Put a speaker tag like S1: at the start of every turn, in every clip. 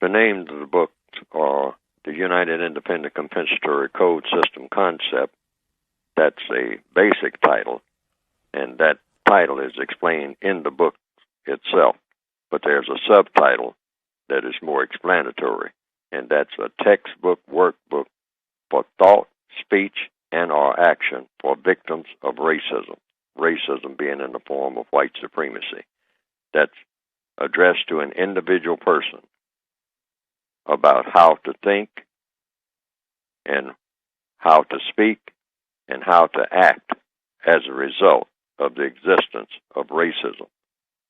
S1: The names of the books are The United Independent Compensatory Code System Concept. That's a basic title, and that title is explained in the book itself. But there's a subtitle that is more explanatory, and that's a textbook workbook for thought, speech, and/or action for victims of racism. Racism being in the form of white supremacy. That's addressed to an individual person about how to think and how to speak and how to act as a result of the existence of racism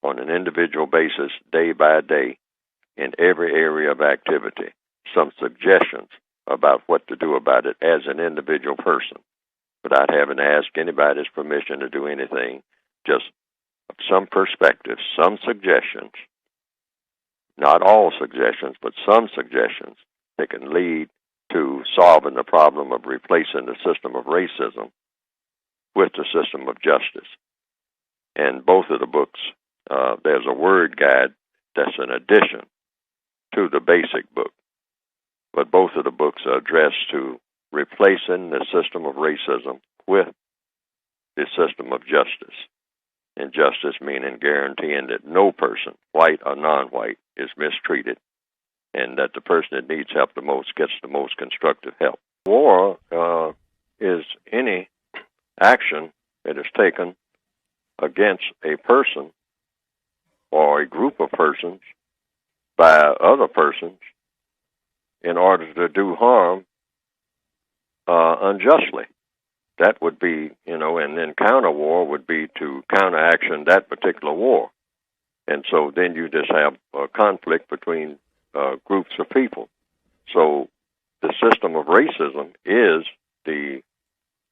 S1: on an individual basis, day by day, in every area of activity. Some suggestions about what to do about it as an individual person, without having to ask anybody's permission to do anything, just some perspectives, some suggestions, not all suggestions, but some suggestions that can lead to solving the problem of replacing the system of racism with the system of justice. And both of the books, there's a word guide that's an addition to the basic book. But both of the books are addressed to replacing the system of racism with the system of justice. And justice meaning guaranteeing that no person, white or non-white, is mistreated, and that the person that needs help the most gets the most constructive help. War is any action that is taken against a person or a group of persons by other persons in order to do harm unjustly. That would be, and then counter-war would be to counteraction that particular war. And so then you just have a conflict between groups of people. So the system of racism is the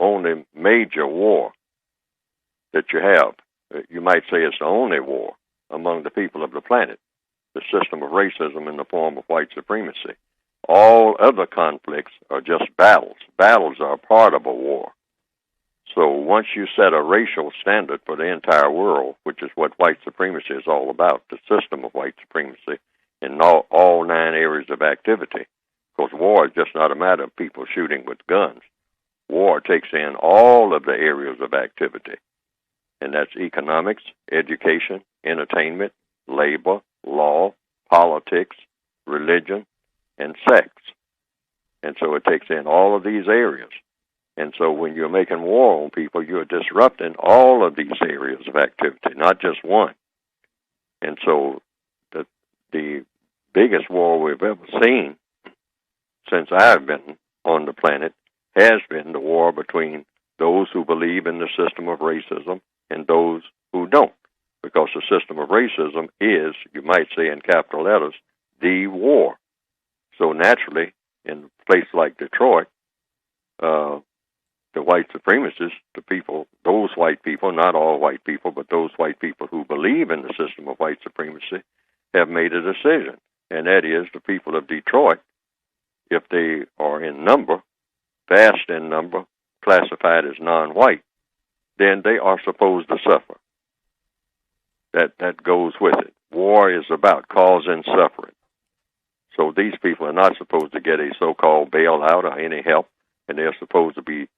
S1: only major war that you have. You might say it's the only war among the people of the planet, the system of racism in the form of white supremacy. All other conflicts are just battles. Battles are part of a war. So once you set a racial standard for the entire world, which is what white supremacy is all about, the system of white supremacy in all 9 areas of activity, because war is just not a matter of people shooting with guns. War takes in all of the areas of activity, and that's economics, education, entertainment, labor, law, politics, religion, and sex. And so it takes in all of these areas. And so when you're making war on people, you're disrupting all of these areas of activity, not just one. And so the biggest war we've ever seen since I've been on the planet has been the war between those who believe in the system of racism and those who don't. Because the system of racism is, you might say in capital letters, the war. So naturally, in a place like Detroit, the white supremacists, the people, those white people, not all white people, but those white people who believe in the system of white supremacy, have made a decision. And that is the people of Detroit, if they are in number, vast in number, classified as non-white, then they are supposed to suffer. That goes with it. War is about causing suffering. So these people are not supposed to get a so-called bailout or any help, and they're supposed to be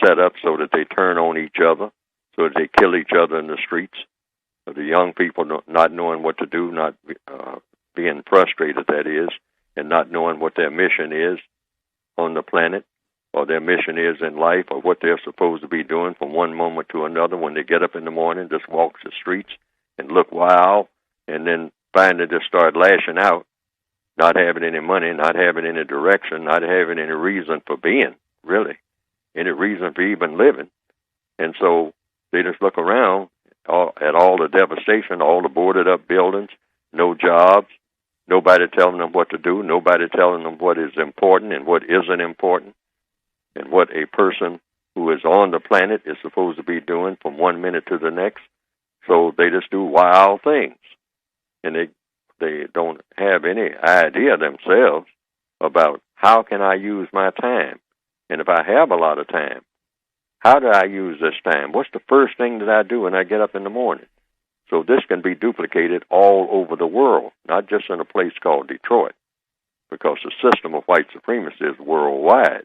S1: set up so that they turn on each other, so that they kill each other in the streets. The young people not knowing what to do, not being frustrated, that is, and not knowing what their mission is on the planet, or their mission is in life, or what they're supposed to be doing from one moment to another. When they get up in the morning, just walk the streets and look wild, and then finally just start lashing out, not having any money, not having any direction, not having any reason for being, really, any reason for even living. And so they just look around at all the devastation, all the boarded up buildings, no jobs, nobody telling them what to do, nobody telling them what is important and what isn't important, and what a person who is on the planet is supposed to be doing from one minute to the next. So they just do wild things. And they don't have any idea themselves about how can I use my time. And if I have a lot of time, how do I use this time? What's the first thing that I do when I get up in the morning? So this can be duplicated all over the world, not just in a place called Detroit. because the system of white supremacy is worldwide.